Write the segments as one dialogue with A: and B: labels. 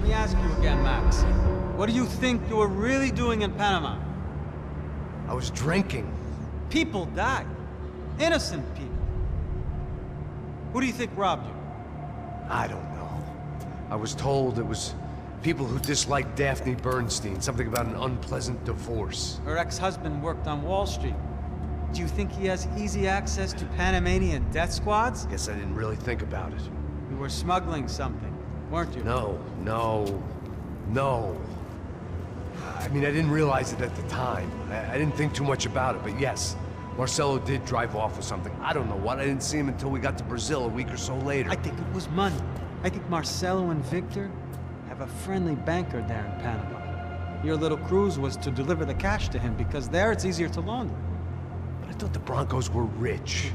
A: Let me ask you again, Max. What do you think you were really doing in Panama?
B: I was drinking.
A: People died. Innocent people. Who do you think robbed you?
B: I don't know. I was told it was people who disliked Daphne Bernstein, something about an unpleasant divorce.
A: Her ex-husband worked on Wall Street. Do you think he has easy access to Panamanian death squads?
B: Guess I didn't really think about it.
A: You were smuggling something, weren't you?
B: No. I mean, I didn't realize it at the time. I didn't think too much about it, but yes, Marcelo did drive off with something. I don't know what. I didn't see him until we got to Brazil a week or so later.
A: I think it was money. I think Marcelo and Victor have a friendly banker there in Panama. Your little cruise was to deliver the cash to him because there it's easier to launder.
B: But I thought the Broncos were rich.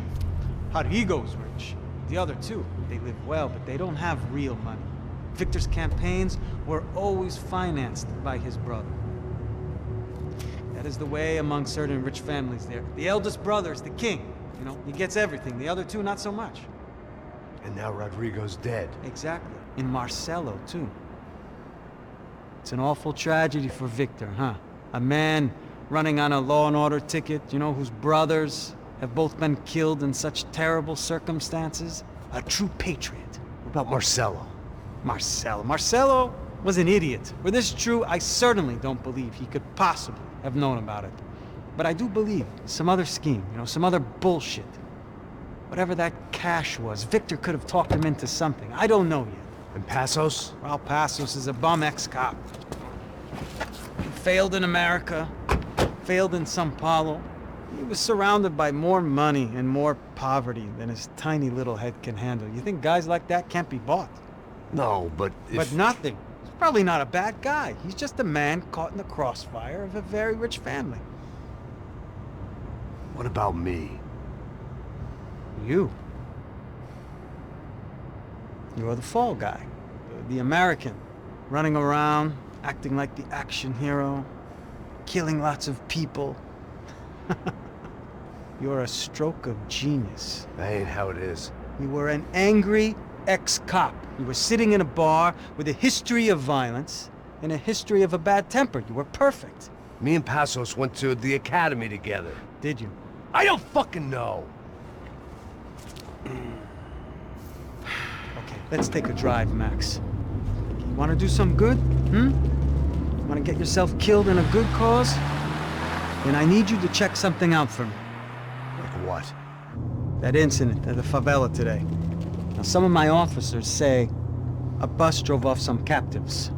A: Rodrigo's rich. The other two, they live well, but they don't have real money. Victor's campaigns were always financed by his brother. That is the way among certain rich families there. The eldest brother is the king. You know, he gets everything. The other two, not so much.
B: And now Rodrigo's dead.
A: Exactly. And Marcelo, too. It's an awful tragedy for Victor, huh? A man running on a law and order ticket, you know, whose brothers have both been killed in such terrible circumstances. A true patriot.
B: What about Marcelo?
A: Marcelo was an idiot. Were this true, I certainly don't believe he could possibly have known about it. But I do believe some other scheme, you know, some other bullshit. Whatever that cash was, Victor could have talked him into something. I don't know yet.
B: And Passos?
A: Raul Passos is a bum ex-cop. He failed in America, failed in Sao Paulo. He was surrounded by more money and more poverty than his tiny little head can handle. You think guys like that can't be bought?
B: No, but if...
A: But nothing. He's probably not a bad guy. He's just a man caught in the crossfire of a very rich family.
B: What about me?
A: You. You're the fall guy. The American. Running around, acting like the action hero. Killing lots of people. You're a stroke of genius.
B: That ain't how it is.
A: You were an angry ex-cop. You were sitting in a bar with a history of violence and a history of a bad temper. You were perfect.
B: Me and Passos went to the academy together.
A: Did you?
B: I don't fucking know!
A: Okay, let's take a drive, Max. You want to do some good? Want to get yourself killed in a good cause? Then I need you to check something out for me.
B: Like what?
A: That incident at the favela today. Now, some of my officers say a bus drove off some captives.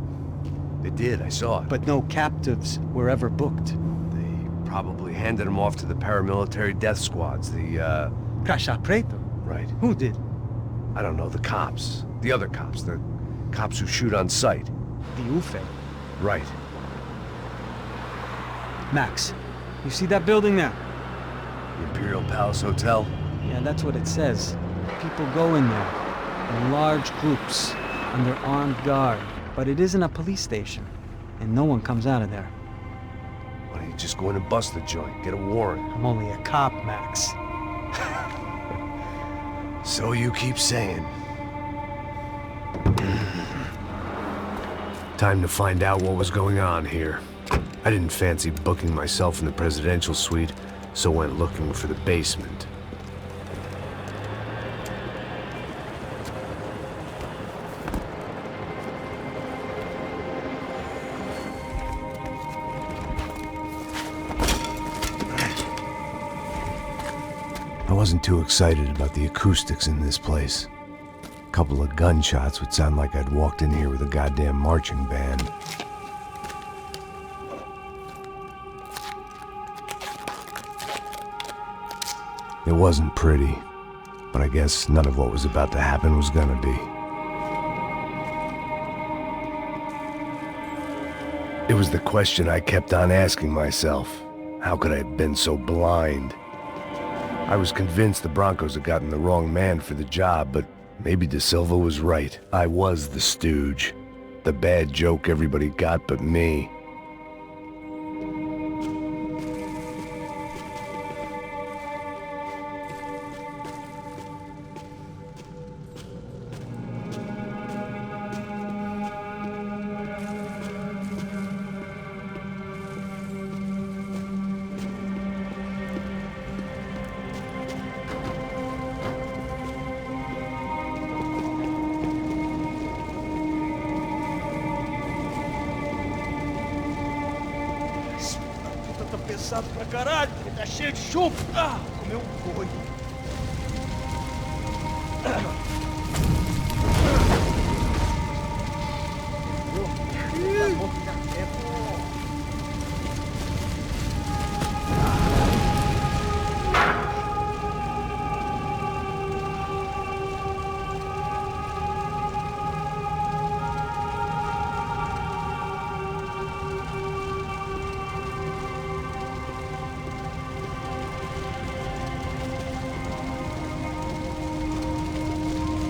B: They did, I saw it.
A: But no captives were ever booked.
B: They probably handed them off to the paramilitary death squads, the,
A: Caixa Preto?
B: Right.
A: Who did?
B: I don't know, the cops. The other cops, the cops who shoot on sight.
A: The UFE.
B: Right.
A: Max, you see that building there?
B: The Imperial Palace Hotel?
A: Yeah, that's what it says. People go in there in large groups under armed guard. But it isn't a police station, and no one comes out of there.
B: Why don't you just go in and bust the joint, get a warrant?
A: I'm only a cop, Max.
B: So you keep saying. Time to find out what was going on here. I didn't fancy booking myself in the presidential suite, so went looking for the basement. I wasn't too excited about the acoustics in this place. A couple of gunshots would sound like I'd walked in here with a goddamn marching band. It wasn't pretty, but I guess none of what was about to happen was gonna be. It was the question I kept on asking myself. How could I have been so blind? I was convinced the Broncos had gotten the wrong man for the job, but maybe De Silva was right. I was the stooge. The bad joke everybody got but me.
C: cansado pra caralho, ele tá cheio de chumbo. Ah, comeu um coio.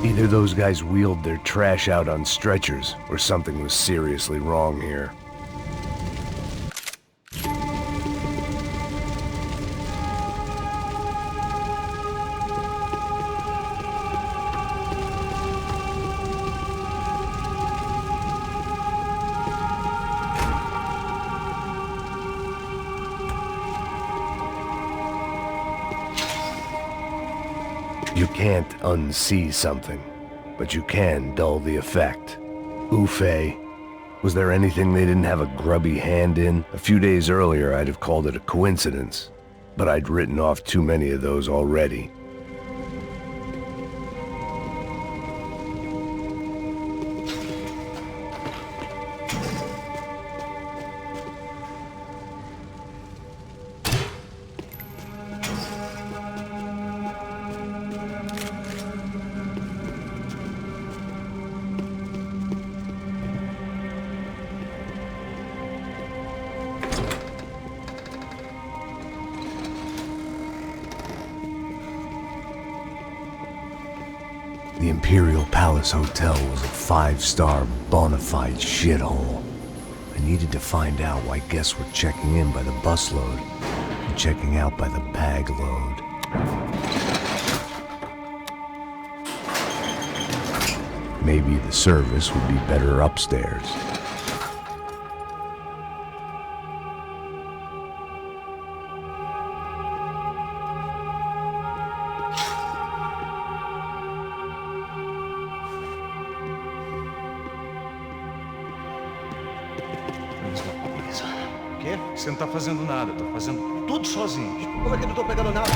B: Either those guys wheeled their trash out on stretchers, or something was seriously wrong here. You can't unsee something, but you can dull the effect. Oofay. Was there anything they didn't have a grubby hand in? A few days earlier, I'd have called it a coincidence, but I'd written off too many of those already. The Imperial Palace Hotel was a five-star bona fide shithole. I needed to find out why guests were checking in by the busload and checking out by the bag load. Maybe the service would be better upstairs.
C: O quê? Você não tá fazendo nada, tá fazendo tudo sozinho.
D: Como é que eu não tô pegando nada?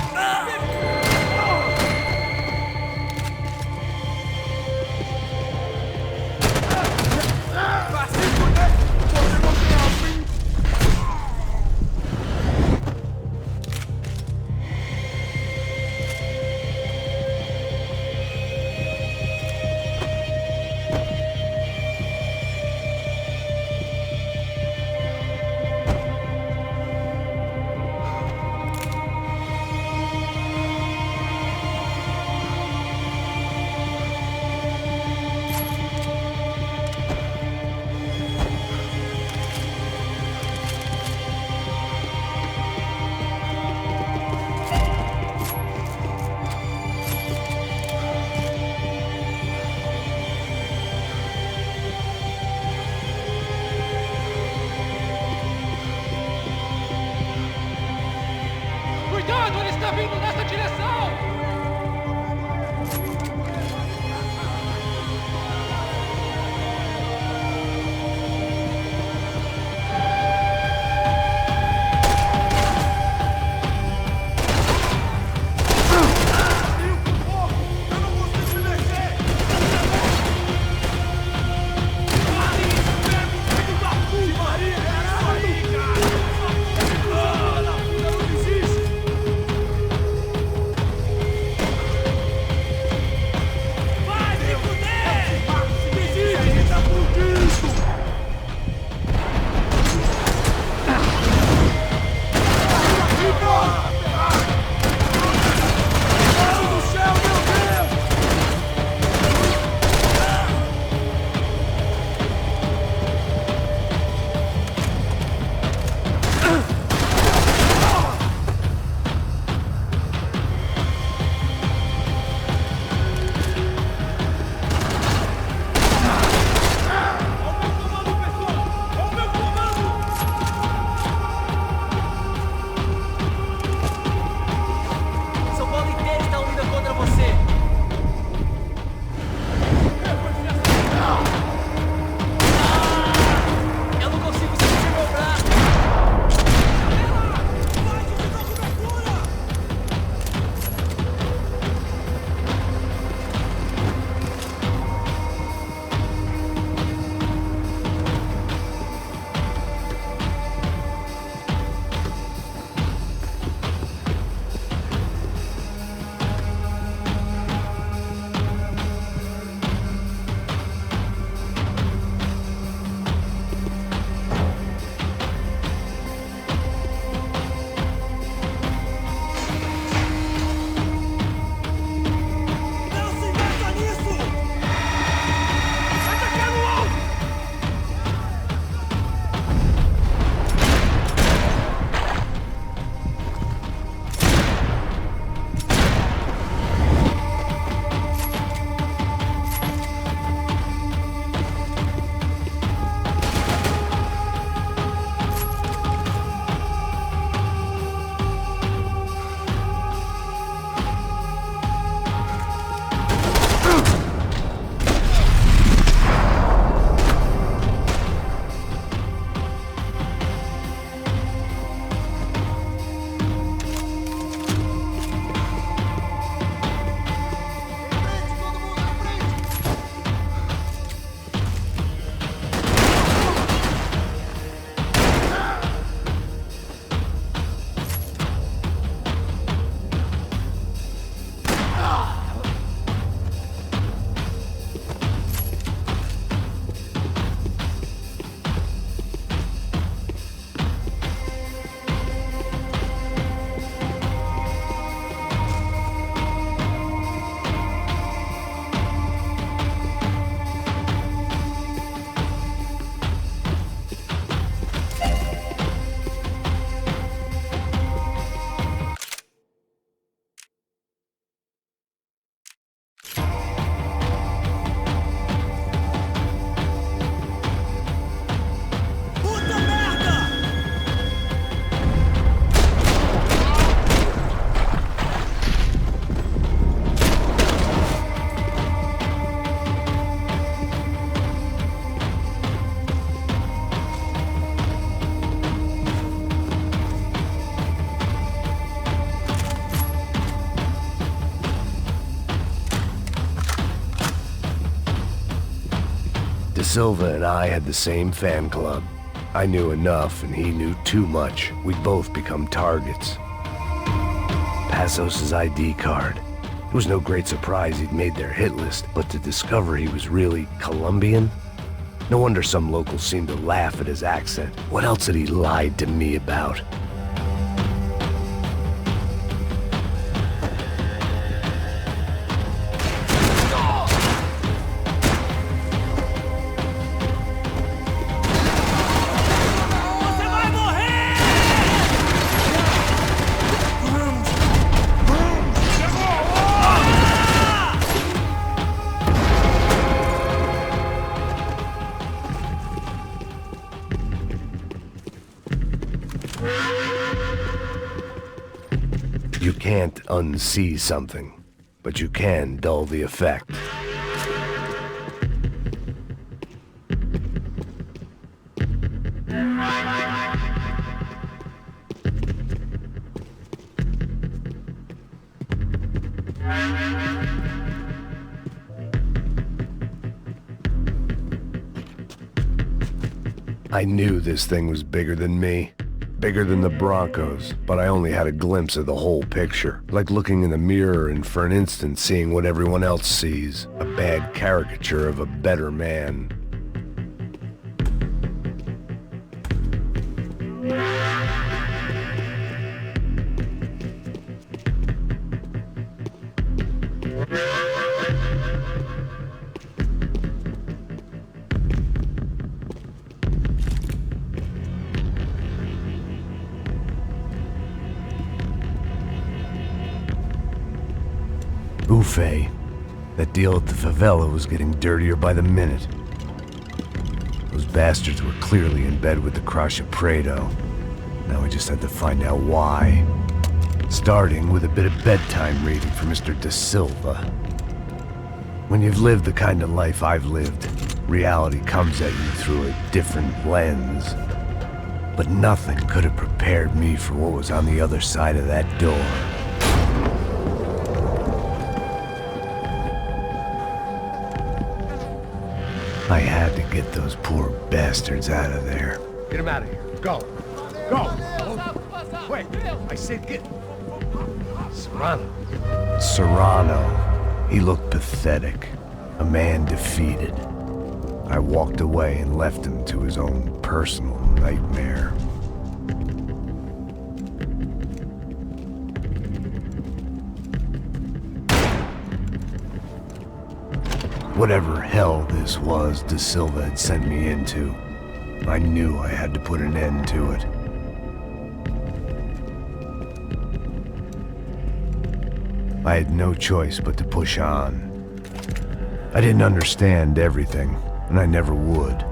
E: Cuidado, ele está vindo nessa direção!
B: De Silva and I had the same fan club. I knew enough and he knew too much. We'd both become targets. Passos' ID card. It was no great surprise he'd made their hit list, but to discover he was really Colombian? No wonder some locals seemed to laugh at his accent. What else had he lied to me about? You can't unsee something, but you can dull the effect. I knew this thing was bigger than me. Bigger than the Broncos, but I only had a glimpse of the whole picture. Like looking in the mirror and for an instant seeing what everyone else sees. A bad caricature of a better man. Buffet. That deal at the favela was getting dirtier by the minute. Those bastards were clearly in bed with the Crusher Prado. Now we just had to find out why. Starting with a bit of bedtime reading for Mr. De Silva. When you've lived the kind of life I've lived, reality comes at you through a different lens. But nothing could have prepared me for what was on the other side of that door. I had to get those poor bastards out of there.
C: Get him out of here. Go. Go. Wait. I said get... Serrano.
B: Serrano. He looked pathetic. A man defeated. I walked away and left him to his own personal nightmare. Whatever hell this was De Silva had sent me into, I knew I had to put an end to it. I had no choice but to push on. I didn't understand everything, and I never would,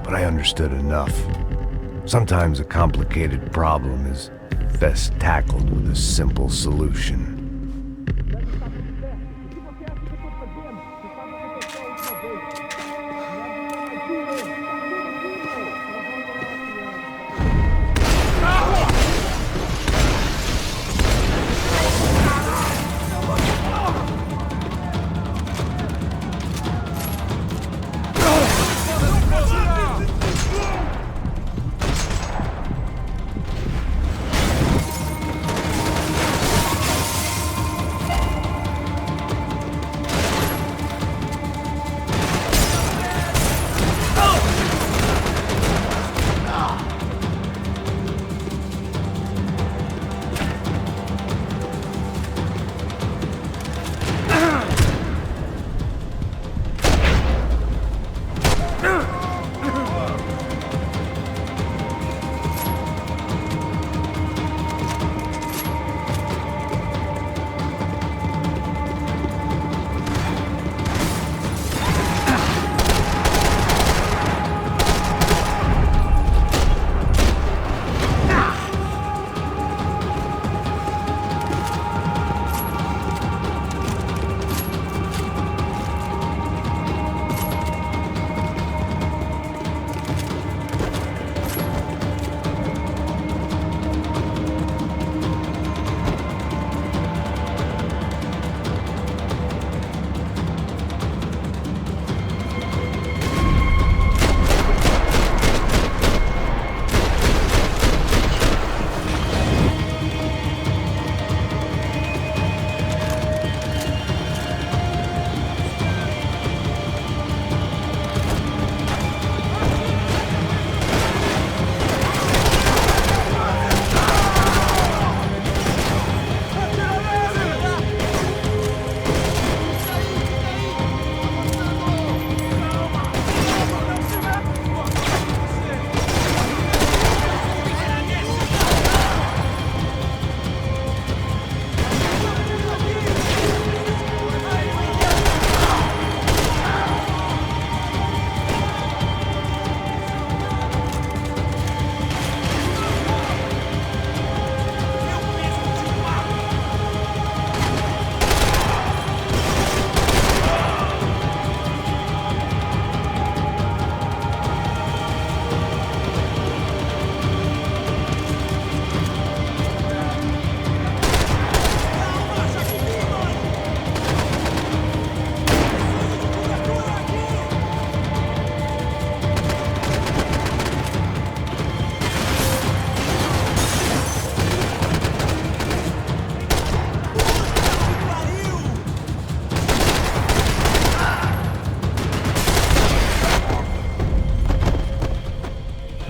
B: but I understood enough. Sometimes a complicated problem is best tackled with a simple solution.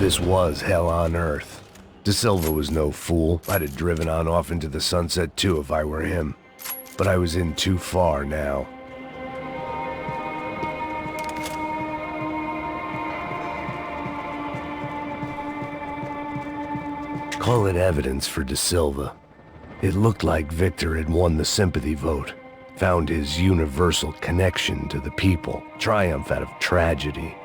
B: This was hell on earth. De Silva was no fool. I'd have driven on off into the sunset too if I were him. But I was in too far now. Call it evidence for De Silva. It looked like Victor had won the sympathy vote, found his universal connection to the people, triumph out of tragedy.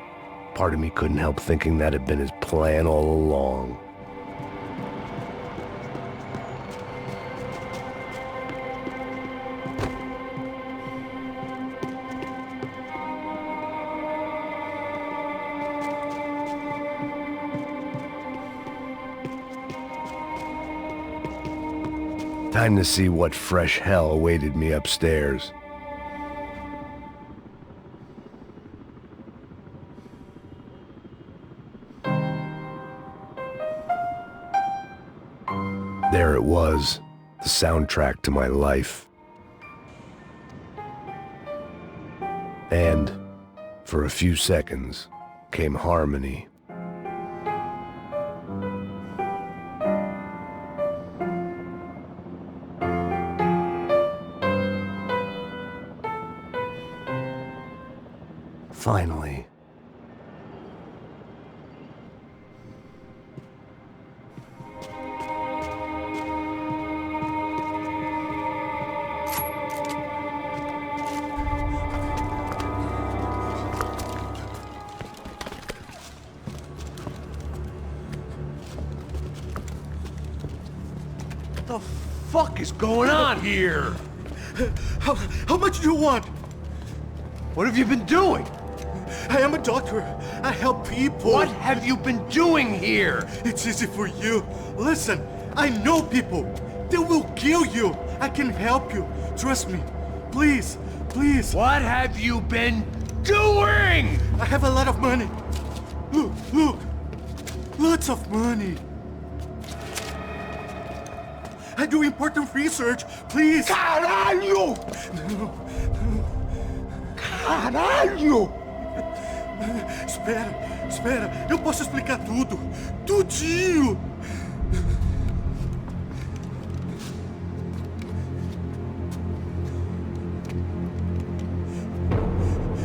B: Part of me couldn't help thinking that had been his plan all along. Time to see what fresh hell awaited me upstairs. There it was, the soundtrack to my life. And, for a few seconds, came harmony. Finally.
C: What the fuck is going on here?
D: How much do you want?
C: What have you been doing?
D: I am a doctor. I help people.
C: What have you been doing here?
D: It's easy for you. Listen, I know people. They will kill you. I can help you. Trust me. Please, please.
C: What have you been doing?
D: I have a lot of money. Look, look. Lots of money. I do important research. Please.
C: Caralho! Caralho!
D: Espera. Eu posso explicar tudo. Tudinho.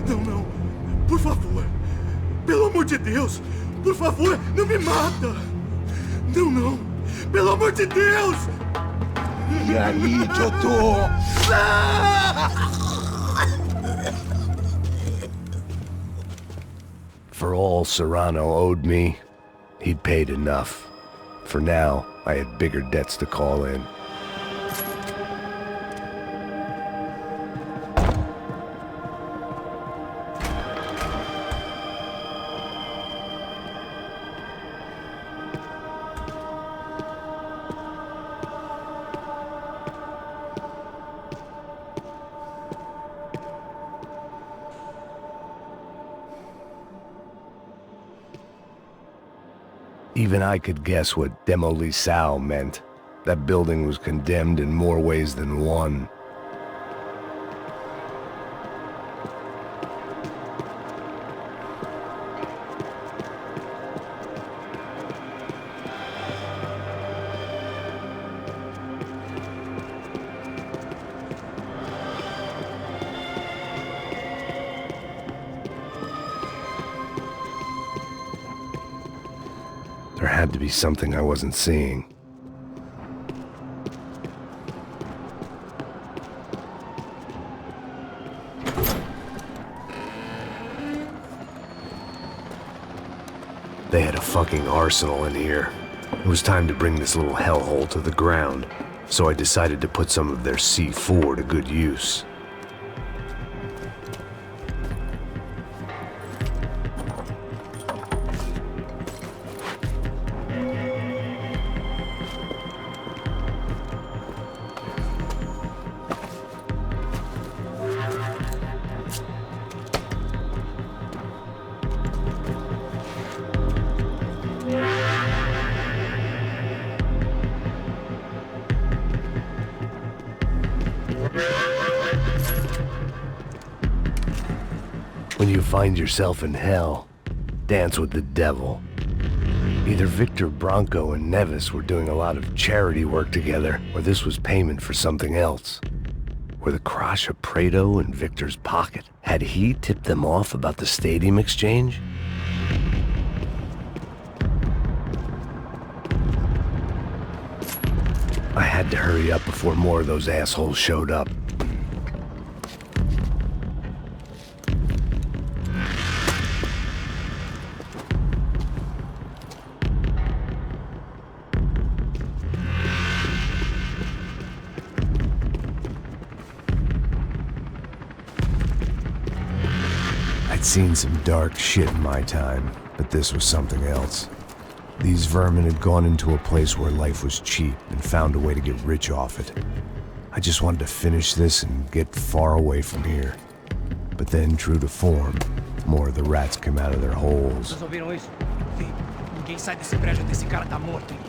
D: Não. Por favor. Pelo amor de Deus. Por favor, não me mata. Não. Pelo amor de Deus.
C: E aí, Totô?
B: For all Serrano owed me, he'd paid enough. For now, I had bigger debts to call in. Even I could guess what Demolição meant. That building was condemned in more ways than one. There had to be something I wasn't seeing. They had a fucking arsenal in here. It was time to bring this little hellhole to the ground, so I decided to put some of their C4 to good use. When you find yourself in hell, dance with the devil. Either Victor Bronco and Nevis were doing a lot of charity work together, or this was payment for something else. Were the Crash of Prado in Victor's pocket? Had he tipped them off about the stadium exchange? I had to hurry up before more of those assholes showed up.
F: I'd seen some dark shit in my time, but this was something else. These vermin had gone into a place where life was cheap and found a way to get rich off it. I just wanted to finish this and get far away from here. But then, true to form, more of the rats came out of their holes.
C: Vocês ouviram isso? Sim. Ninguém sai desse prédio até esse cara tá morto, hein?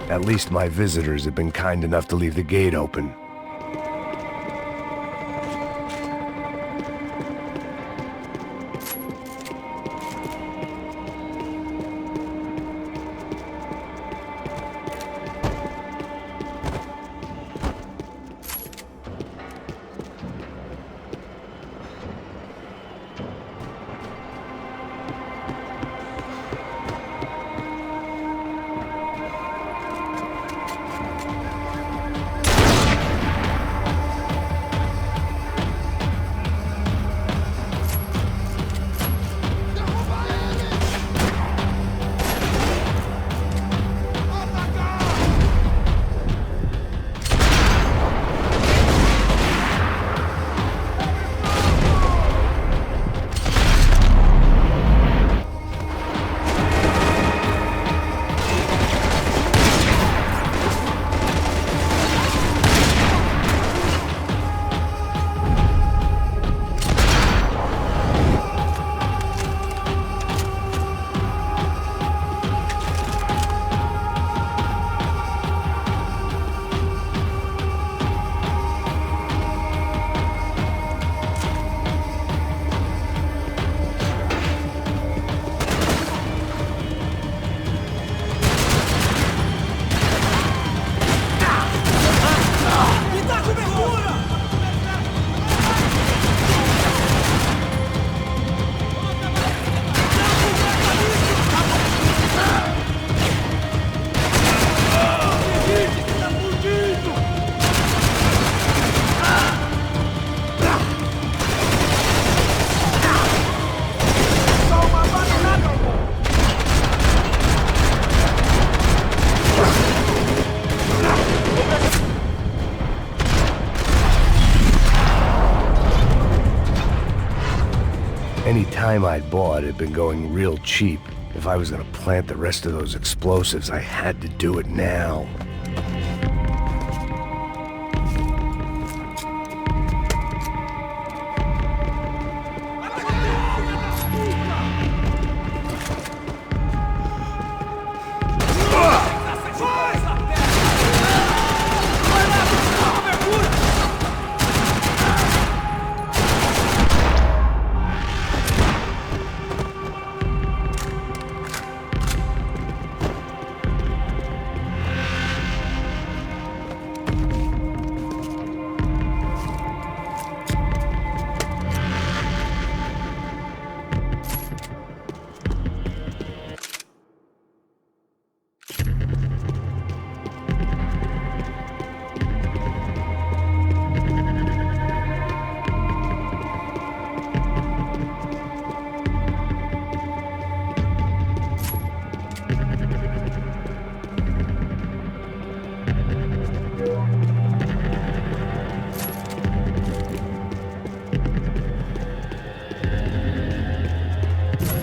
B: At least my visitors had been kind enough to leave the gate open. Any time I'd bought had been going real cheap. If I was gonna plant the rest of those explosives, I had to do it now.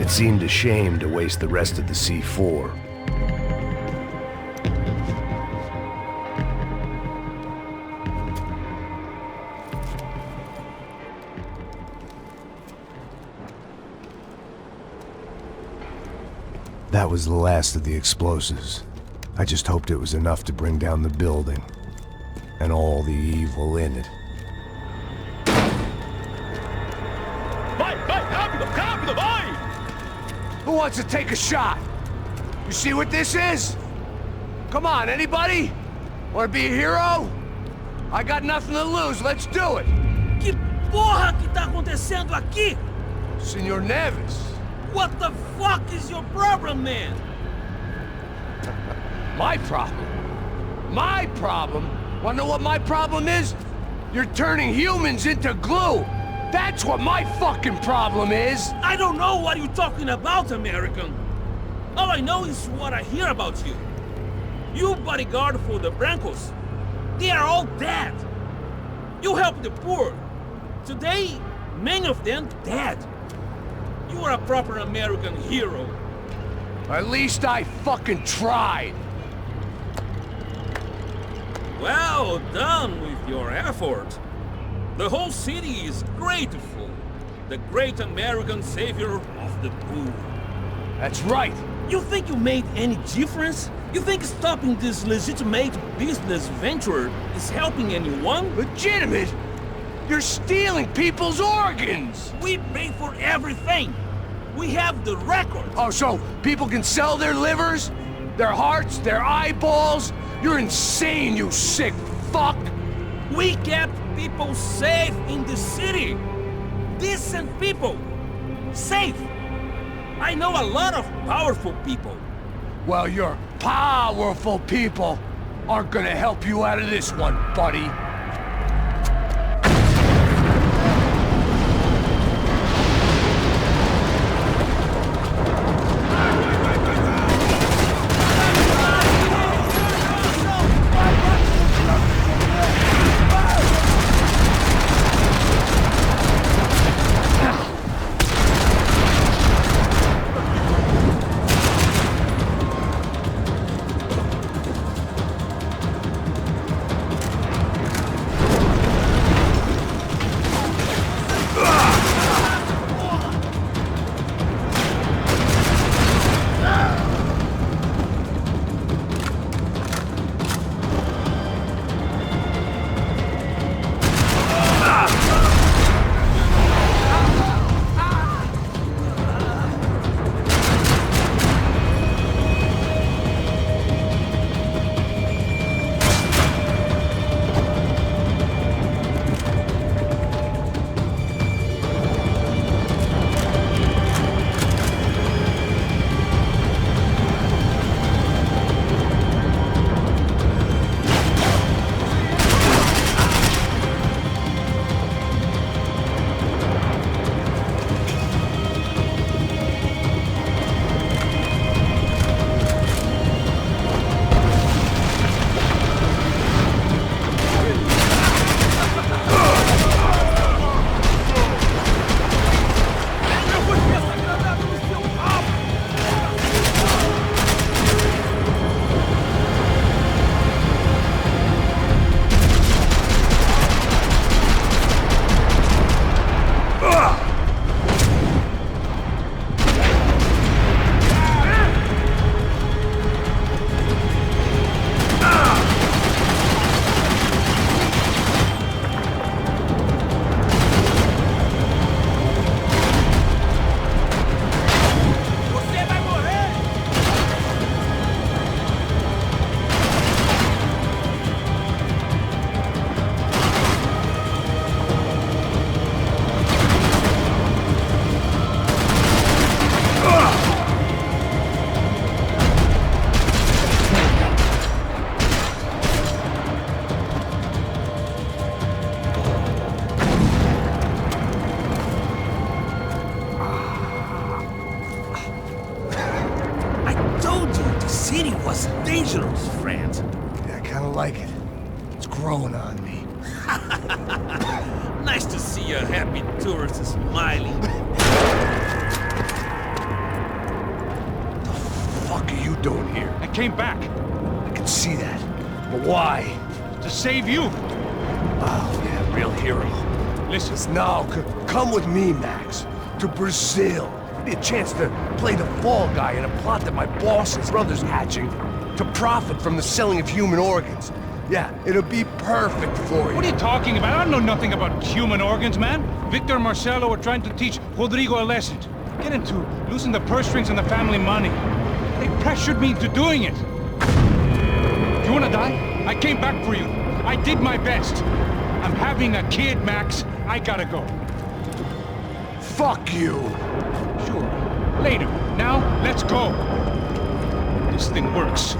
B: It seemed a shame to waste the rest of the C4.
F: That was the last of the explosives. I just hoped it was enough to bring down the building. And all the evil in it.
C: Vai, rápido, rápido, vai!
G: Who wants to take a shot? You see what this is? Come on, anybody? Want to be a hero? I got nothing to lose, let's do it!
H: Que porra que tá acontecendo aqui?
G: Senor Neves.
H: What the fuck is your problem, man?
G: My problem? My problem? Wanna know what my problem is? You're turning humans into glue! That's what my fucking problem is!
H: I don't know what you're talking about, American. All I know is what I hear about you. You bodyguard for the Brancos. They are all dead. You help the poor. Today, many of them dead. You are a proper American hero.
G: At least I fucking tried!
H: Well done with your effort. The whole city is grateful. The great American savior of the poor.
G: That's right!
H: You think you made any difference? You think stopping this legitimate business venture is helping anyone?
G: Legitimate? You're stealing people's organs!
H: We pay for everything. We have the record.
G: Oh, so people can sell their livers? Their hearts? Their eyeballs? You're insane, you sick fuck!
H: We kept people safe in the city. Decent people. Safe. I know a lot of powerful people.
G: Well, your powerful people aren't gonna help you out of this one, buddy.
H: dangerous, friend.
G: Yeah, I kinda like it. It's growing on me.
H: Nice to see a happy tourist smiling.
I: came back.
G: I can see that. But why?
I: To save you.
G: Oh, yeah, real hero.
I: Listen.
G: Now, come with me, Max. To Brazil. Give me a chance to play the fall guy in a plot that my boss's brother's hatching to profit from the selling of human organs. Yeah, it'll be perfect for you.
I: What are you talking about? I don't know nothing about human organs, man. Victor and Marcelo are trying to teach Rodrigo a lesson. Get into losing the purse strings and the family money. They pressured me into doing it. You wanna die? I came back for you. I did my best. I'm having a kid, Max. I gotta go.
G: Fuck you!
I: Sure. Later. Now, let's go. This thing works.